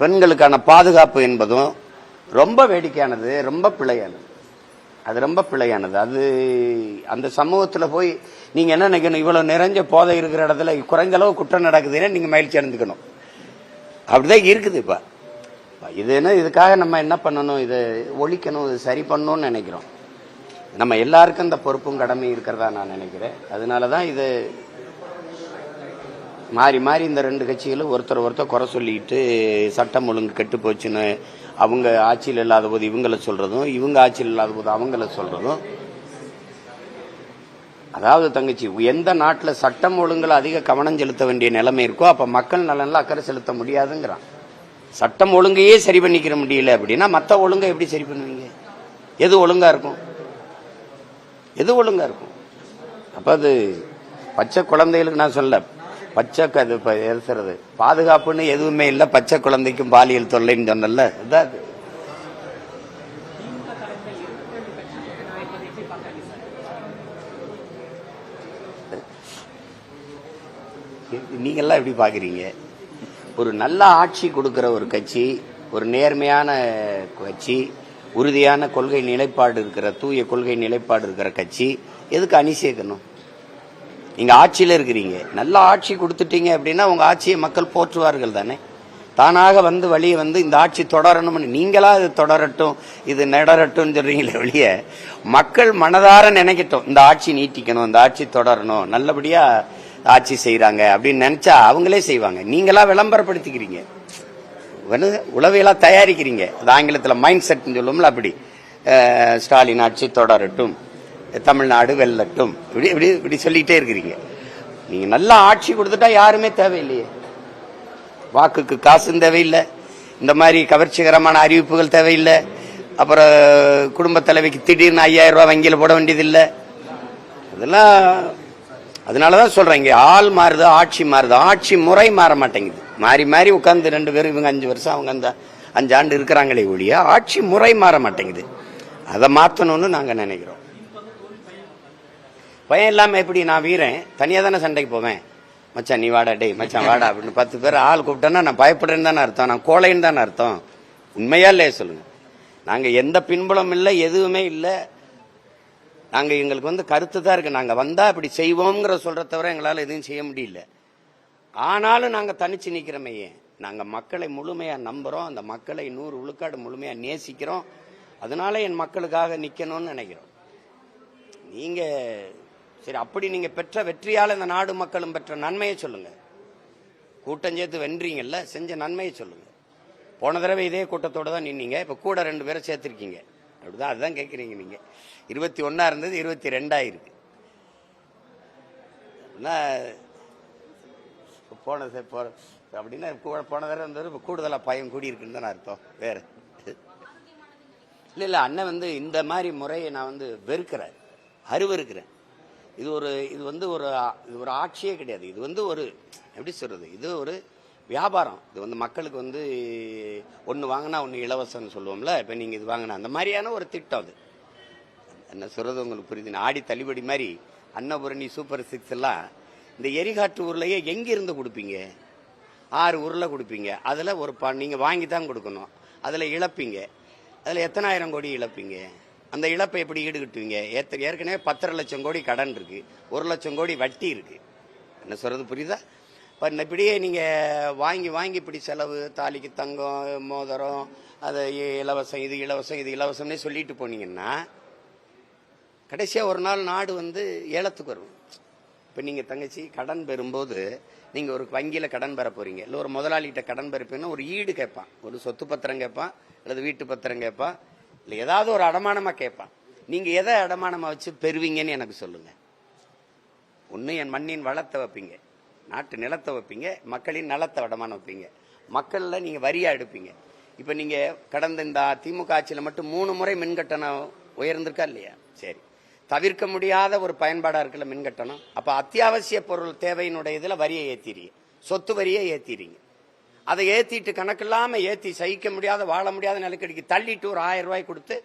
பெண்களுக்கான பாதுகாப்பு என்பதும் ரொம்ப வேடிக்கையானது, ரொம்ப பிழையானது. அது ரொம்ப பிழையானது. அது அந்த சமூகத்தில் போய் நீங்க என்ன நினைக்கணும், இவ்வளவு நிறைஞ்ச போதை இருக்கிற இடத்துல குறைந்த அளவு குற்றம் நடக்குதுன்னு நீங்க மகிழ்ச்சி அடைந்துக்கணும். அப்படிதான் இருக்குது. இப்ப இது என்ன, இதுக்காக நம்ம என்ன பண்ணணும், இதை ஒழிக்கணும், இது சரி பண்ணணும்னு நினைக்கிறோம். நம்ம எல்லாருக்கும் இந்த பொறுப்பும் கடமை இருக்கிறதா நான் நினைக்கிறேன். அதனாலதான் இது மாறி மாறி இந்த ரெண்டு கட்சிகளும் ஒருத்தர் குறை சொல்லிட்டு சட்டம் ஒழுங்கு கெட்டு போச்சுன்னு அவங்க ஆட்சியில் இல்லாத போது இவங்களை சொல்றதும், இவங்க ஆட்சியில் இல்லாத போது அவங்கள சொல்றதும். அதாவது தங்கச்சி, எந்த நாட்டில் சட்டம் ஒழுங்குல அதிக கவனம் செலுத்த வேண்டிய நிலைமை இருக்கோ அப்ப மக்கள் நலன்ல அக்கறை செலுத்த முடியாதுங்கிறான். சட்டம் ஒழுங்கையே சரி பண்ணிக்கிற முடியல அப்படின்னா மற்ற ஒழுங்கை எப்படி சரி பண்ணுவீங்க? எது ஒழுங்கா இருக்கும்? எது ஒழுங்கா இருக்கும்? அப்ப அது பச்சை குழந்தைகளுக்கு நான் சொல்ல, பச்சை எரிசுறது பாதுகாப்புன்னு எதுவுமே இல்லை, பச்சை குழந்தைக்கும் பாலியல் தொல்லைன்னு சொன்னல. நீங்கெல்லாம் எப்படி பாக்குறீங்க? ஒரு நல்ல ஆட்சி கொடுக்கிற ஒரு கட்சி, ஒரு நேர்மையான கட்சி, உறுதியான கொள்கை நிலைப்பாடு இருக்கிற, தூய கொள்கை நிலைப்பாடு இருக்கிற கட்சி எதுக்கு அணி சேர்க்கணும்? நீங்க ஆட்சியில இருக்கிறீங்க, நல்ல ஆட்சி கொடுத்துட்டீங்க அப்படின்னா உங்க ஆட்சியை மக்கள் போற்றுவார்கள் தானே. தானாக வந்து வழியை வந்து இந்த ஆட்சி தொடரணும்னு நீங்களா இது தொடரட்டும் இது நடரட்டும் சொல்றீங்களே வெளியே, மக்கள் மனதார நினைக்கட்டும் இந்த ஆட்சி நீட்டிக்கணும், இந்த ஆட்சி தொடரணும், நல்லபடியா ஆட்சி செய்யறாங்க அப்படின்னு நினைச்சா அவங்களே செய்வாங்க. நீங்களா விளம்பரப்படுத்திக்கிறீங்க, உளவியலா தயாரிக்கிறீங்க. அது ஆங்கிலத்தில் மைண்ட் செட் சொல்லுவோம்ல, அப்படி ஸ்டாலின் ஆட்சி தொடரட்டும், தமிழ்நாடு வெல்லட்டும், இப்படி இப்படி இப்படி சொல்லிட்டே இருக்கிறீங்க. நீங்க நல்ல ஆட்சி கொடுத்துட்டா யாருமே தேவையில்லையே, வாக்குக்கு காசும் தேவையில்லை, இந்த மாதிரி கவர்ச்சிகரமான அறிவிப்புகள் தேவையில்லை, அப்புறம் குடும்ப தலைவிக்கு திடீர்னு 5000 ரூபாய் வங்கியில் போட வேண்டியதில்லை. அதெல்லாம் அதனாலதான் சொல்றேன், இங்க ஆள் மாறுது, ஆட்சி மாறுது, ஆட்சி முறை மாற மாட்டேங்குது. மாறி மாறி உட்கார்ந்து 2 பேரும், இவங்க 5 வருஷம் அவங்க அந்த 5 ஆண்டு இருக்கிறாங்களே ஒழிய ஆட்சி முறை மாற மாட்டேங்குது. அதை மாற்றணும்னு நாங்க நினைக்கிறோம். பயம் இல்லாம எப்படி? நான் வீரன், தனியா தானே சண்டைக்கு போவேன். மச்சான் நீ வாடா, டேய் மச்சான் வாடா அப்படின்னு 10 பேர் ஆள் கூப்பிட்டேன்னா நான் பயப்படுறேன்னு தானே அர்த்தம், நான் கோழைன்னு தானே அர்த்தம். உண்மையா இல்லையே சொல்லுங்க? நாங்க எந்த பின்புலம் இல்லை, எதுவுமே இல்லை. நாங்க எங்களுக்கு வந்து கருத்து தான் இருக்கு, நாங்க வந்தா இப்படி செய்வோம்ங்கிற சொல்ற தவிர எங்களால எதுவும் செய்ய முடியல. ஆனாலும் நாங்க தனிச்சு நிக்கிறோமே, நாங்க மக்களை முழுமையா நம்புறோம், அந்த மக்களை 100 விழுக்காடு முழுமையா நேசிக்கிறோம். அதனால என் மக்களுக்காக நிக்கணும்னு நினைக்கிறோம். நீங்க சரி, அப்படி நீங்க பெற்ற வெற்றியால இந்த நாடு மக்களும் பெற்ற நன்மையை சொல்லுங்க. கூட்டம் சேர்த்து வென்றீங்கல்ல, செஞ்ச நன்மையை சொல்லுங்க. போன தடவை இதே கூட்டத்தோட தான் நின்னீங்க, இப்ப கூட 2 பேரை சேர்த்திருக்கீங்க. அப்படிதான், அதுதான் கேட்குறீங்க. நீங்க 21 இருந்தது 22 இருக்கு. அப்படின்னா போன தடவை இருந்தது கூடுதலா பயம் கூடி இருக்குன்னு தான் அர்த்தம், வேற இல்ல. அண்ணன் வந்து இந்த மாதிரி முறையை நான் வந்து வெறுக்கிறேன், அருவருக்கிறேன். இது வந்து ஒரு ஆட்சியே கிடையாது. இது வந்து ஒரு எப்படி சொல்றது, இது ஒரு வியாபாரம். இது வந்து மக்களுக்கு வந்து ஒன்று வாங்கினா ஒன்று இலவசம்னு சொல்லுவோம்ல, இப்போ நீங்கள் இது வாங்கினா அந்த மாதிரியான ஒரு திட்டம். அது என்ன சொல்றது உங்களுக்கு புரியுது? ஆடி தள்ளுபடி மாதிரி அன்னபூரணி சூப்பர் 6 எல்லாம் இந்த எரிகாற்று உருளையே எங்கிருந்து கொடுப்பீங்க? 6 உருளை கொடுப்பீங்க, அதில் ஒரு நீங்கள் வாங்கி தான் கொடுக்கணும், அதில் இழப்பீங்க, அதில் எத்தனை ஆயிரம் கோடி இழப்பீங்க? அந்த இழப்பை எப்படி ஈடுகட்டுவீங்க? ஏற்கனவே 10.5 லட்சம் கோடி கடன் இருக்கு, 1 லட்சம் கோடி வட்டி இருக்கு. என்ன சொல்றது புரியுதா? இப்படியே நீங்க வாங்கி வாங்கி இப்படி செலவு, தாலிக்கு தங்கம், மோதிரம், அது இலவசம், இது இலவசம், இது இலவசம்னே சொல்லிட்டு போனீங்கன்னா கடைசியா ஒரு நாள் நாடு வந்து ஏலத்துக்கு வரும். இப்ப நீங்க தங்கச்சி கடன் பெறும்போது, நீங்க ஒரு வங்கியில கடன் பெற போறீங்க, இல்ல ஒரு முதலாளிகிட்ட கடன் பெறப்பீங்கன்னா ஒரு ஈடு கேட்பான், ஒரு சொத்து பத்திரம் கேட்பான், அல்லது வீட்டு பத்திரம் கேட்பான், இல்ல ஏதாவது ஒரு அடமானமா கேட்பான். நீங்க எதை அடமானமா வச்சு பெறுவீங்கன்னு எனக்கு சொல்லுங்க. ஒண்ணு என் மண்ணின் வளத்தை வைப்பீங்க, நாட்டு நிலத்தை வைப்பீங்க, மக்களின் நலத்தை அடமானம் வைப்பீங்க, மக்கள்ல நீங்க வரியா எடுப்பீங்க. இப்ப நீங்க கடந்த இந்த திமுக ஆட்சியில மட்டும் 3 முறை மின்கட்டணம் உயர்ந்திருக்கா இல்லையா? சரி, தவிர்க்க முடியாத ஒரு பயன்பாடா இருக்குல்ல மின்கட்டணம். அப்ப அத்தியாவசிய பொருள் தேவையினுடைய இதுல வரியை ஏத்திறீங்க, சொத்து வரியை ஏத்திறீங்க. அதை ஏத்திட்டு கணக்கில்லாம ஏத்தி சகிக்க முடியாத, வாழ முடியாத நிலைக்கடிக்கு தள்ளிட்டு ஒரு 1000 ரூபாய் கொடுத்து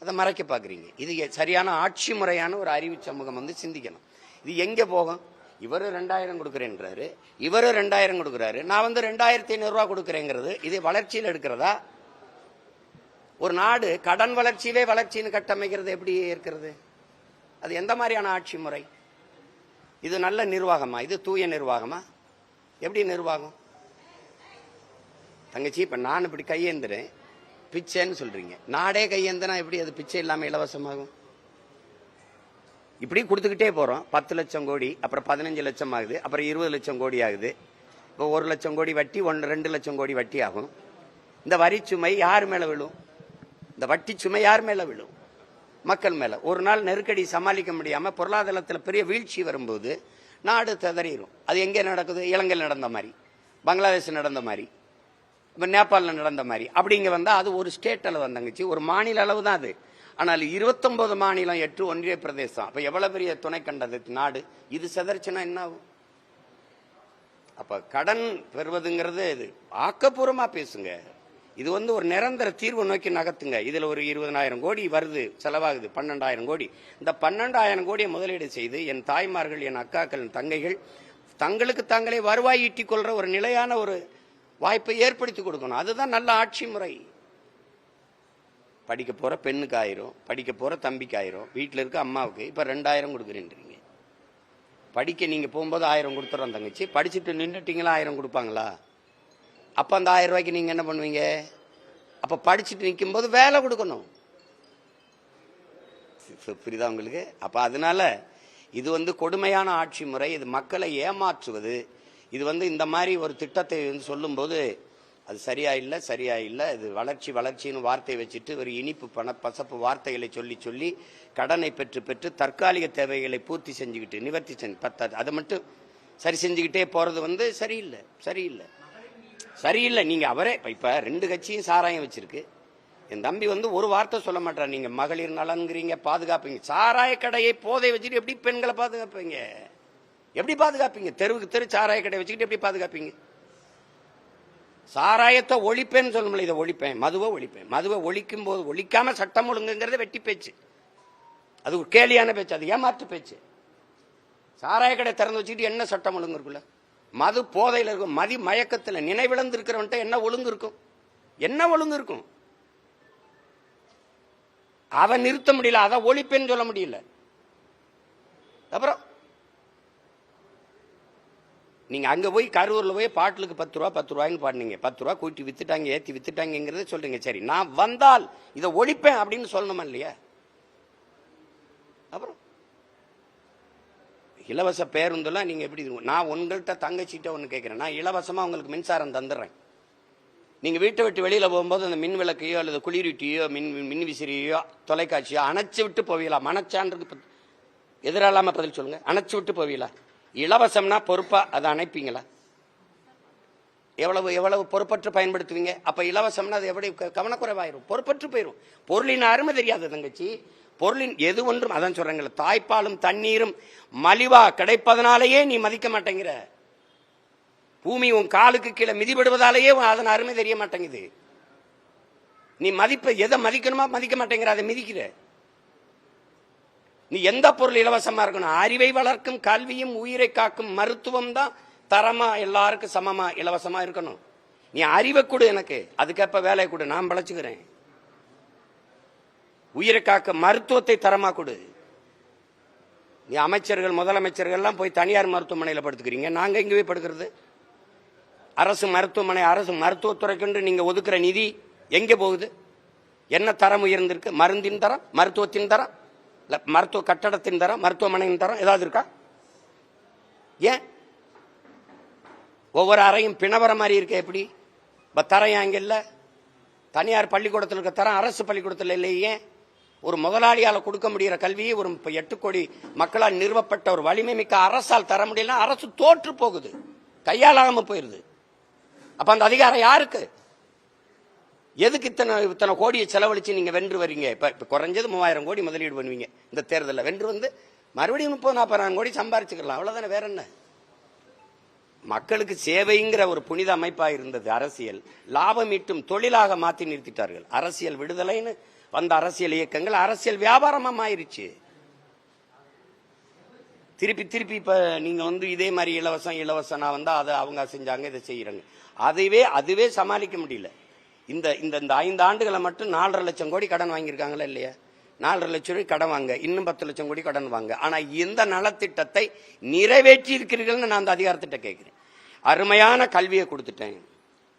அதை மறைக்க பாக்குறீங்க. இது சரியான ஆட்சி முறையான ஒரு அறிவு சமூகம் வந்து சிந்திக்கணும். இது எங்க போகும்? இவரு 2000 கொடுக்குறேன்றாரு, இவரு 2000 கொடுக்குறாரு, நான் வந்து 2500 ரூபாய் கொடுக்குறேங்கிறது இது வளர்ச்சியில் எடுக்கிறதா? ஒரு நாடு கடன் வளர்ச்சியவே வளர்ச்சின்னு கட்டமைக்கிறது எப்படி இருக்கிறது? அது எந்த மாதிரியான ஆட்சி முறை? இது நல்ல நிர்வாகமா? இது தூய நிர்வாகமா? எப்படி நிர்வாகம்? தங்கச்சி, இப்ப நான் இப்படி கையேந்துறேன், பிச்சைன்னு சொல்றீங்க. நாடே கையேந்தனா எப்படி அது பிச்சை இல்லாம இலவசமாகும்? இப்படி கொடுத்துக்கிட்டே போறோம். 10 லட்சம் கோடி, அப்புறம் 15 லட்சம் ஆகுது, அப்புறம் 20 லட்சம் கோடி ஆகுது. இப்போ 1 லட்சம் கோடி வட்டி, 2 லட்சம் கோடி வட்டி ஆகும். இந்த வரி சுமை யார் மேல விழும்? இந்த வட்டி சுமை யார் மேல விழும்? மக்கள் மேல. ஒரு நாள் நெருக்கடி சமாளிக்க முடியாம பொருளாதாரத்தில் பெரிய வீழ்ச்சி வரும்போது நாடு ததறிடும். அது எங்கே நடக்குது? இலங்கையில் நடந்த மாதிரி, பங்களாதேஷ் நடந்த மாதிரி, இப்போ நேபாளில் நடந்த மாதிரி. அப்படிங்க வந்தா அது ஒரு ஸ்டேட் அளவு வந்தாங்கச்சு, ஒரு மாநில அளவு தான் அது. ஆனால் 29 மாநிலம், 8 ஒன்றிய பிரதேசம். அப்ப எவ்வளவு பெரிய துணை கண்டது நாடு. இது செதறிச்சுன்னா என்ன ஆகும்? அப்ப கடன் பெறுவதுங்கிறது இது ஆக்கப்பூர்வமா பேசுங்க. இது வந்து ஒரு நிரந்தர தீர்வு நோக்கி நகர்த்துங்க. இதுல ஒரு 20,000 கோடி வருது, செலவாகுது 12,000 கோடி. இந்த 12,000 கோடியை முதலீடு செய்து என் தாய்மார்கள், என் அக்காக்கள், என் தங்கைகள் தங்களுக்கு தாங்களே வருவாய் ஈட்டிக் கொள்ற ஒரு நிலையான ஒரு வாய்ப்பை ஏற்படுத்தி கொடுக்கணும். அதுதான் நல்ல ஆட்சி முறை. படிக்க போற பெண்ணுக்கு 1000, படிக்க போற தம்பிக்கு 1000, வீட்டில் இருக்க அம்மாவுக்கு இப்ப 2000 கொடுக்குறீங்க. படிக்க நீங்க போகும்போது 1000 கொடுத்துறோம் தங்கச்சி, படிச்சுட்டு நின்றுட்டீங்களா 1000 கொடுப்பாங்களா? அப்ப அந்த 1000 ரூபாய்க்கு நீங்க என்ன பண்ணுவீங்க? அப்ப படிச்சுட்டு நிற்கும் போது வேலை கொடுக்கணும். புரியுதா உங்களுக்கு? அப்ப அதனால இது வந்து கொடுமையான ஆட்சி முறை. இது மக்களை ஏமாற்றுவது. இது வந்து இந்த மாதிரி ஒரு திட்டத்தை சொல்லும் போது அது சரியா இல்லை. இது வளர்ச்சின்னு வார்த்தை வச்சுட்டு ஒரு இனிப்பு பசப்பு வார்த்தைகளை சொல்லி சொல்லி கடனை பெற்று தற்காலிக தேவைகளை பூர்த்தி செஞ்சுக்கிட்டு நிவர்த்தி செஞ்சு அதை மட்டும் சரி செஞ்சுக்கிட்டே போறது வந்து சரியில்லை. நீங்க அவரே இப்ப 2 கட்சியும் சாராயம் வச்சிருக்கு. என் தம்பி வந்து ஒரு வார்த்தை சொல்ல மாட்டார். நீங்க மகளிர் நலன்கிறீங்க, பாதுகாப்பீங்க. சாராய கடையை போதை வச்சுட்டு எப்படி பெண்களை பாதுகாப்பீங்க? எப்படி பாதுகாப்பீங்க? தெருவுக்கு தெரு சாராய கடை வச்சுக்கிட்டு எப்படி பாதுகாப்பீங்க? சாராயத்தை ஒழிப்பேன்னு சொல்ல முடியல. இதை ஒழிப்பேன், மதுவை ஒழிக்கும் போது ஒழிக்காம சட்டம் ஒழுங்குங்கிறத வெட்டி பேச்சு. அது ஒரு கேலியான பேச்சு, அது ஏமாற்று பேச்சு. சாராய கடை திறந்து வச்சுக்கிட்டு என்ன சட்டம் ஒழுங்கு இருக்குல்ல? மது போதையில் இருக்கும், மதி மயக்கத்தில் நினைவிழந்து இருக்கிறவன்ட்ட என்ன ஒழுங்கு இருக்கும்? அதை நிறுத்த முடியல, அதை ஒழிப்பேன்னு சொல்ல முடியல. அப்புறம் நீங்க அங்க போய் கரூர்ல போய் பாட்டிலுக்கு 10 ரூபாய்ன்னு பாடுனீங்க. 10 ரூபாய் கூட்டி வித்துட்டாங்க, ஏத்தி வித்துட்டாங்கிறத சொல்றீங்க. சரி, நான் வந்தால் இதை ஒழிப்பேன் அப்படின்னு சொல்லணுமா இல்லையா? அப்புறம் இலவச பேருந்துலாம் நீங்க எப்படி? நான் உங்கள்கிட்ட தங்கச்சிட்ட ஒண்ணு கேட்கிறேன். நான் இலவசமா உங்களுக்கு மின்சாரம் தந்துடுறேன். நீங்க வீட்டை விட்டு வெளியில போகும்போது அந்த மின் விளக்கையோ அல்லது குளிரூட்டியோ மின் விசிறியோ தொலைக்காட்சியோ அணைச்சு விட்டு போவீங்களா? மனச்சான்றுக்கு எதிராளாம பதில் சொல்லுங்க. அணைச்சு விட்டு போவீங்களா? இலவசம்னா பொறுப்பா அதை அணைப்பீங்களா? எவ்வளவு பொறுப்பற்று பயன்படுத்துவீங்க? அப்ப இலவசம்னா அது எப்படி கவனக்குறைவாயிரும், பொறுப்பற்று போயிரும். பொருளின் அருமை தெரியாது தங்கச்சி. பொருளின் எது ஒன்றும் அதான் சொல்றேங்களே, தாய்ப்பாலும் தண்ணீரும் மலிவா கிடைப்பதனாலேயே நீ மதிக்க மாட்டேங்கிற. பூமி உன் காலுக்கு கீழே மிதிபடுவதாலேயே அதன் அருமை தெரிய மாட்டேங்குது. நீ மதிப்ப எதை மதிக்கணுமா மதிக்க மாட்டேங்கிற, அதை மிதிக்கிற. நீ எந்த பொருள் இலவசமா இருக்கணும்? அறிவை வளர்க்கும் கல்வியும் உயிரை காக்கும் மருத்துவம் தான் தரமா எல்லாருக்கும் சமமா இலவசமா இருக்கணும். நீ அறிவை கொடு எனக்கு, அதுக்கேற்ப வேலை கொடு, நான் பழச்சுக்கிறேன். உயிரை காக்க மருத்துவத்தை தரமா கொடு. நீ அமைச்சர்கள் முதலமைச்சர்கள் எல்லாம் போய் தனியார் மருத்துவமனையில் படுத்துக்கிறீங்க, நாங்க இங்க போய் படுக்கிறது. அரசு மருத்துவமனை, அரசு மருத்துவத்துறைக்கு நீங்க ஒதுக்குற நிதி எங்க போகுது? என்ன தரம் உயர்ந்திருக்கு? மருந்தின் தரம், மருத்துவத்தின் தரம், மருத்துவ கட்டடத்தின் தரம், மருத்துவமனையின் தரம் ஏதாவது இருக்கா? ஏன் ஒவ்வொரு அறையும் பிணவர மாதிரி இருக்க? எப்படி தரம் அங்க இல்ல? தனியார் பள்ளிக்கூடத்தில் இருக்க தரம் அரசு பள்ளிக்கூடத்தில் இல்லையே. ஒரு முதலாளியால கொடுக்க முடிகிற கல்வியை ஒரு 8 கோடி மக்களால் நிறுவப்பட்ட ஒரு வலிமை மிக்க அரசால் தர முடியல. அரசு தோற்று போகுது, கையாளாம போயிருது. அப்ப அந்த அதிகாரம் யாருக்கு? எதுக்கு இத்தனை கோடியை செலவழிச்சு நீங்க வென்று வரீங்க? இப்ப குறைஞ்சது 3000 கோடி முதலீடு பண்ணுவீங்க இந்த தேர்தலில். வென்று வந்து மறுபடியும் 30-40 கோடி சம்பாரிச்சுக்கலாம், அவ்வளவுதானே. வேற என்ன? மக்களுக்கு சேவைங்கிற ஒரு புனித அமைப்பா இருந்தது அரசியல். லாபம் ஈட்டும் தொழிலாக மாற்றி நிறுத்திட்டார்கள். அரசியல் விடுதலைன்னு வந்த அரசியல் இயக்கங்கள் அரசியல் வியாபாரமா மாறிடுச்சு. திருப்பி திருப்பி இப்ப நீங்க வந்து இதே மாதிரி இலவசம் நான் வந்தா அதை அவங்க செஞ்சாங்க, இதை செய்யறாங்க. அதுவே சமாளிக்க முடியல. இந்த இந்த 5 ஆண்டுகளை மட்டும் 4.5 லட்சம் கோடி கடன் வாங்கியிருக்காங்களா இல்லையா? 4.5 லட்சம் கோடி கடன் வாங்க, இன்னும் 10 லட்சம் கோடி கடன் வாங்க. ஆனா இந்த நலத்திட்டத்தை நிறைவேற்றி இருக்கிறீர்கள்னு நான் அந்த அதிகாரத்திட்ட கேட்கிறேன். அருமையான கல்வியை கொடுத்துட்டேன்.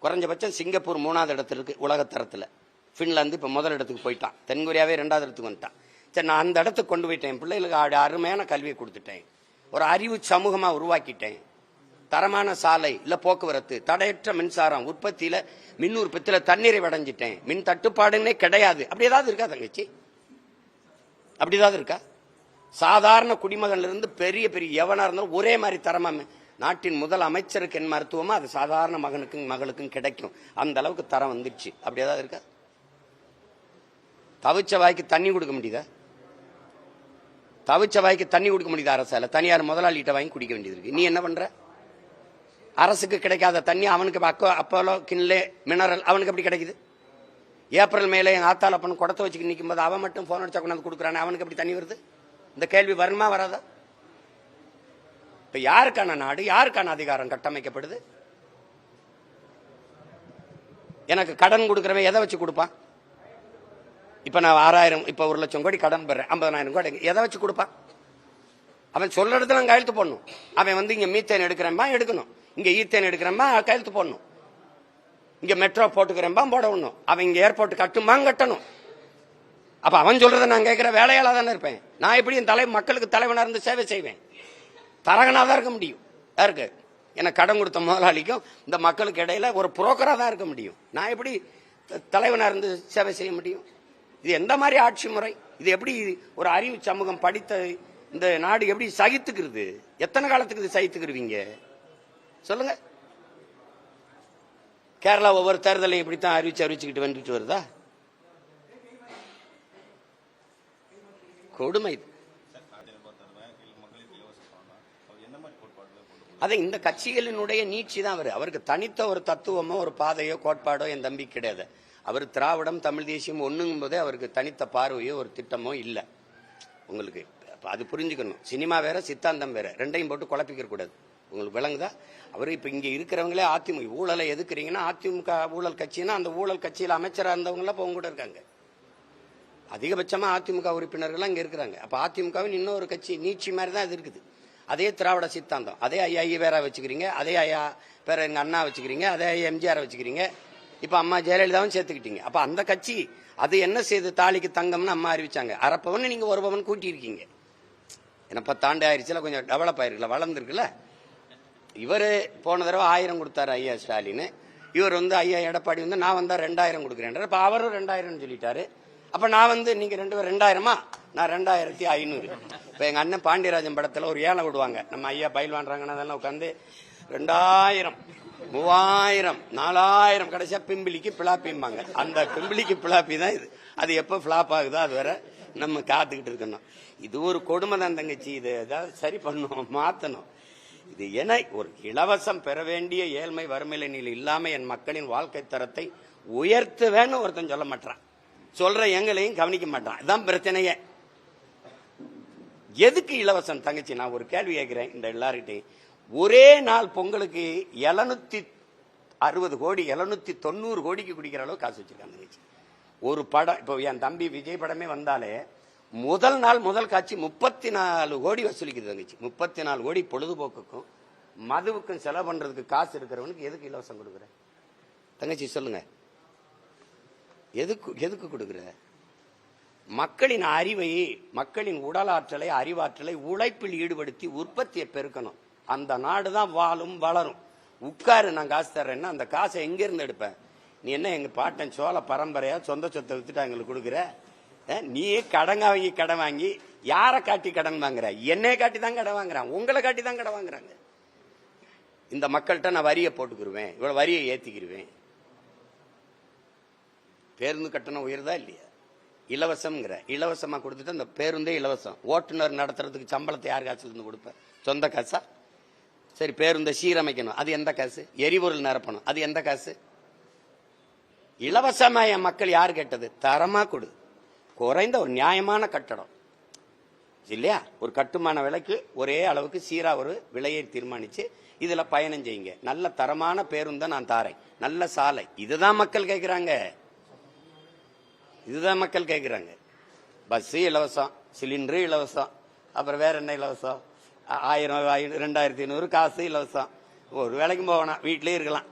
குறைஞ்சபட்சம் சிங்கப்பூர் 3வது இடத்துல இருக்கு உலகத்தரத்துல. பின்லாந்து இப்ப முதல் இடத்துக்கு போயிட்டான். தென்கொரியாவே 2வது இடத்துக்கு வந்துட்டான். சரி, நான் அந்த இடத்துக்கு கொண்டு போயிட்டேன். பிள்ளைகளுக்கு அருமையான கல்வியை கொடுத்துட்டேன். ஒரு அறிவு சமூகமா உருவாக்கிட்டேன். தரமான சாலை இல்ல போக்குவரத்து, தடையற்ற மின்சாரம், உற்பத்தியில மின் உற்பத்தியில தண்ணீரை அடைஞ்சிட்டேன். மின் தட்டுப்பாடுன்னே கிடையாது. அப்படி ஏதாவது இருக்கா தங்கச்சி? அப்படி ஏதாவது இருக்கா? சாதாரண குடிமகன்ல இருந்து பெரிய பெரிய எவனா இருந்தாலும் ஒரே மாதிரி தரமா நாட்டின் முதல் அமைச்சருக்கு என் மருத்துவமா அது சாதாரண மகனுக்கும் மகளுக்கும் கிடைக்கும். அந்த அளவுக்கு தரம் வந்துடுச்சு. அப்படி ஏதாவது இருக்கா? தவிச்ச வாய்க்கு தண்ணி கொடுக்க முடியுதா? தவிச்ச வாய்க்கு தண்ணி கொடுக்க முடியுதா அரசால? தனியார் முதலாளிகிட்ட வாங்கி குடிக்க வேண்டியது இருக்கு. நீ என்ன பண்ற? அரசுக்கு கிடைக்காத தண்ணி அவனுக்கு அப்போலோ கிண்லே மினரல் அவனுக்கு எப்படி கிடைக்குது? ஏப்ரல் மேலே எங்க ஆத்தாள் அப்பன் குடத்தை வச்சுக்கிட்டு நிற்கும் போது அவன் மட்டும் போன் அடிச்சா கொண்டாந்து கொடுக்குறானே, அவனுக்கு எப்படி தண்ணி வருது? இந்த கேள்வி வருமா வராதா? இப்ப யாருக்கான நாடு, யாருக்கான அதிகாரம் கட்டமைக்கப்படுது? எனக்கு கடன் கொடுக்குறவன் எதை வச்சு கொடுப்பான்? இப்ப நான் 6000 இப்ப 1 லட்சம் கோடி கடன் பெறேன், 50,000 கோடி எதை வச்சு கொடுப்பான்? அவன் சொல்ற இடத்துல கையெழுத்து போடணும். அவன் வந்து இங்க மீத்தேன் எடுக்கிறேன்பா எடுக்கணும், இங்க ஈத்தேன் எடுக்கிறேன்பா கையெழுத்து போடணும், இங்க மெட்ரோ போட்டுக்கிறேன்பா போடணும், அவன் இங்க ஏர்போர்ட் கட்டுமா கட்டணும். அப்ப அவன் சொல்றதை நான் கேட்கிற வேலையாளா தானே இருப்பேன். நான் எப்படி என் மக்களுக்கு தலைவனா இருந்து சேவை செய்வேன்? தரகனா தான் இருக்க முடியும். யாருக்கு? எனக்கு கடன் கொடுத்த முதலாளிக்கும் இந்த மக்களுக்கு இடையில ஒரு புரோக்கரா தான் இருக்க முடியும். நான் எப்படி தலைவனா இருந்து சேவை செய்ய முடியும்? இது எந்த மாதிரி ஆட்சி முறை? இது எப்படி ஒரு அறிவு சமூகம் படித்த இந்த நாடு எப்படி சகித்துக்கிறது? எத்தனை காலத்துக்கு இது சகித்துக்கிருவீங்க சொல்லுங்க? கேரளா ஒவ்வொரு தேர்தலையும் இப்படித்தான் அறிவிச்சுக்கிட்டு வந்துட்டு வருதா? கொடுமை. அதை இந்த கட்சிகளினுடைய நீட்சி தான். அவருக்கு தனித்த ஒரு தத்துவமோ ஒரு பாதையோ கோட்பாடோ என் தம்பி கிடையாது. அவர் திராவிடம் தமிழ் தேசியம் ஒண்ணுங்கும் போதே அவருக்கு தனித்த பார்வையோ ஒரு திட்டமோ இல்லை. உங்களுக்கு அது புரிஞ்சுக்கணும். சினிமா வேற சித்தாந்தம் வேற, ரெண்டையும் போட்டு குழப்பிக்க கூடாது. உங்களுக்கு விளங்குதா? அவர் இப்ப இங்க இருக்கிறவங்களே அதிமுக ஊழலை எதுக்குறீங்கன்னா, அதிமுக ஊழல் கட்சின்னா அந்த ஊழல் கட்சியில் அமைச்சராக இருந்தவங்க அவங்க கூட இருக்காங்க. அதிகபட்சமா அதிமுக உறுப்பினர்கள் அங்க இருக்கிறாங்க. அப்ப அதிமுகவின் இன்னொரு கட்சி நீட்சி மாதிரி தான் இது இருக்குது. அதே திராவிட சித்தாந்தம், அதே ஐயா வேற வச்சுக்கிறீங்க, அதே ஐயா பேர எங்க அண்ணா வச்சுக்கிறீங்க, அதே ஐயா எம்ஜிஆர் வச்சுக்கிறீங்க, இப்ப அம்மா ஜெயலலிதாவும் சேர்த்துக்கிட்டீங்க. அப்ப அந்த கட்சி அது என்ன செய்து தாலிக்கு தங்கம்னு அம்மா அறிவிச்சாங்க. அரைப்பவன் நீங்க ஒரு பவன் கூட்டி இருக்கீங்க. ஏன்னா 10 ஆண்டு ஆயிடுச்சுல, கொஞ்சம் டெவலப் ஆயிருக்குல்ல, வளர்ந்துருக்குல்ல. இவரு போன தடவை 1000 கொடுத்தாரு ஐயா ஸ்டாலின். இவர் வந்து ஐயா எடப்பாடி வந்து நான் வந்தா 2000 கொடுக்குறேன். அப்ப அவரும் 2000 சொல்லிட்டாரு. அப்ப நான் வந்து நீங்க 2000 நான் 2500. இப்ப எங்க அண்ணன் பாண்டியராஜன் படத்துல ஒரு ஏழை விடுவாங்க, நம்ம ஐயா பயில் வாண்டாங்கன்னா அதெல்லாம் உட்காந்து 2000 3000 4000 கடைசியா பிம்பிளிக்கு பிளாப்பிம்பாங்க. அந்த பிம்பிளிக்கு பிளாப்பி தான் இது. அது எப்ப பிளாப் ஆகுதோ அது வரை நம்ம காத்துக்கிட்டு இருக்கணும். இது ஒரு கொடுமை தான் தங்கச்சி. இது ஏதாவது சரி பண்ணணும், மாத்தணும். இது என ஒரு இலவசம் பெற வேண்டிய ஏழ்மை வறுமை நிலை இல்லாம என் மக்களின் வாழ்க்கை தரத்தை உயர்த்துவேன்னு ஒருத்தன் சொல்ல மாட்டான். சொல்ற எங்களையும் கவனிக்க மாட்டான். இதுதான் பிரச்சனையே. எதுக்கு இலவசம் தங்கச்சி? நான் ஒரு கேள்வி கேட்கிறேன் இந்த எல்லார்கிட்டையும். ஒரே நாள் பொங்கலுக்கு 760 கோடி 790 கோடிக்கு குடிக்கிற அளவு காசு வச்சிருக்காங்க தங்கச்சி. ஒரு படம் இப்போ என் தம்பி விஜய் படமே வந்தாலே முதல் நாள் முதல் காட்சி 34 கோடி வசூலிக்குது தங்கச்சி. 34 கோடி பொழுதுபோக்குக்கும் மதுவுக்கும் செலவு பண்றதுக்கு காசு இருக்கிறவனுக்கு எதுக்கு இலவசம் கொடுக்குற தங்கச்சி சொல்லுங்க? எதுக்கு கொடுக்குற? மக்களின் அறிவை, மக்களின் உடல் ஆற்றலை, அறிவாற்றலை உழைப்பில் ஈடுபடுத்தி உற்பத்தியை பெருக்கணும். அந்த நாடுதான் வாழும் வளரும். உட்காரு, நான் காசு தர்றேன்னா அந்த காசை எங்க இருந்து எடுப்பேன்? நீ என்ன எங்க பாட்டன் சோழ பரம்பரையா சொந்த சொத்தை வித்துட்டு எங்களுக்கு கொடுக்குற? நீ கடன் வாங்கி யாரை காட்டி கடன் வாங்குற? என்னைய காட்டி தான் கடன் வாங்குறான், உங்களை காட்டி தான் கடன் வாங்குறாங்க. இந்த மக்கள்கிட்ட நான் வரியை போட்டுக்கிருவேன், இவ்வளவு வரியை ஏத்திக்கிருவேன். பேருந்து கட்டணம் உயர்தா இல்லையா? இலவசம்ங்கிற, இலவசமா கொடுத்துட்டு அந்த பேருந்தே இலவசம். ஓட்டுநர் நடத்துறதுக்கு சம்பளத்தை யார் காசுல இருந்து கொடுப்ப? சொந்த காசா? சரி, பேருந்தை சீரமைக்கணும், அது எந்த காசு? எரிபொருள் நிரப்பணும், அது எந்த காசு? இலவசமா என் மக்கள் யார் கேட்டது? தரமா கொடு, குறைந்த ஒரு நியாயமான கட்டடம். இல்லையா? ஒரு கட்டுமான விலைக்கு ஒரே அளவுக்கு சீரா ஒரு விலையை தீர்மானிச்சு இதுல பயணம் செய்யுங்க. நல்ல தரமான பேருந்தை நான் தாரேன், நல்ல சாலை. இதுதான் மக்கள் கேட்கிறாங்க, இதுதான் மக்கள் கேட்கிறாங்க. பஸ் இலவசம், சிலிண்டரு இலவசம், அப்புறம் வேற என்ன இலவசம்? 1000 2500 காசு இலவசம். ஒரு வேலைக்கும் போகணும், வீட்டிலே இருக்கலாம்.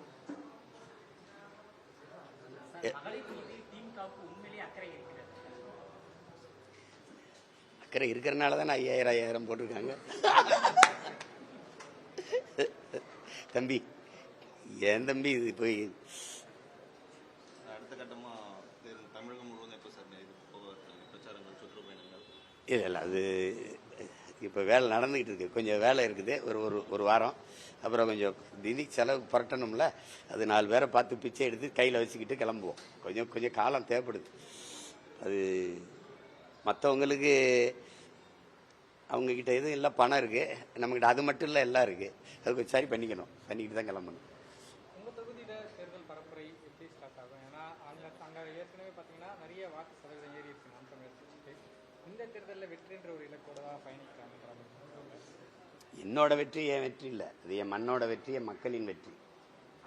அக்கறை இருக்கிறனால தான் 5000 போட்டிருக்காங்க. தம்பி, ஏன் தம்பி இது போய் அடுத்த கட்டமா தமிழகம் முழுவதும் எப்போ சார் பிரச்சாரங்கள், சுற்றுப்பயணங்கள்? இல்லை, அது இப்போ வேலை நடந்துகிட்டு இருக்கு. கொஞ்சம் வேலை இருக்குது, ஒரு வாரம். அப்புறம் கொஞ்சம் நிதி செலவு புரட்டணும்ல, அது 4 பேரை பார்த்து பிச்சை எடுத்து கையில் வச்சுக்கிட்டு கிளம்புவோம். கொஞ்சம் காலம் தேவைப்படுது. அது மற்றவங்களுக்கு அவங்கக்கிட்ட எதுவும் இல்லை, பணம் இருக்குது. நம்மக்கிட்ட அது மட்டும் இல்லை, எல்லாம் இருக்குது. அது கொஞ்சம் சரி பண்ணிக்கிட்டு தான் கிளம்பணும். உங்கள் தொகுதியில் தேர்தல் பரப்புரை எப்படி ஸ்டார்ட் ஆகும்? ஏன்னா அங்கே ஏற்கனவே பார்த்தீங்கன்னா நிறைய வாக்கு சதவீதம் ஏறி இருக்கு நாம் தமிழர் கட்சிக்கு. இந்த தேர்தலில் வெற்றின்ற ஒரு இலக்கோட தான் பயணிக்கிறாங்க. என்னோட வெற்றி என் வெற்றி இல்லை, அது என் மண்ணோட வெற்றி, என் மக்களின் வெற்றி.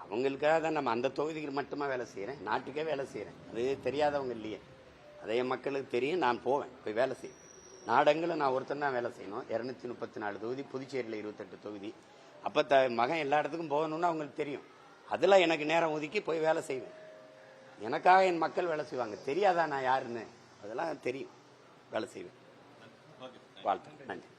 அவங்களுக்காக தான் நம்ம அந்த தொகுதிக்கு மட்டுமா வேலை செய்கிறேன், நாட்டுக்கே வேலை செய்கிறேன். அது தெரியாதவங்க இல்லையே, அதை என் மக்களுக்கு தெரியும். நான் போவேன், போய் வேலை செய்வேன். நாடங்களும் நான் ஒருத்தன் தான் வேலை செய்யணும். 234 தொகுதி, புதுச்சேரியில் 28 தொகுதி. அப்போ மகன் எல்லா இடத்துக்கும் போகணும்னு அவங்களுக்கு தெரியும். அதில் எனக்கு நேரம் ஒதுக்கி போய் வேலை செய்வேன். எனக்காக என் மக்கள் வேலை செய்வாங்க. தெரியாதா நான் யாருன்னு? அதெல்லாம் தெரியும், வேலை செய்வேன். வாழ்த்து, நன்றி.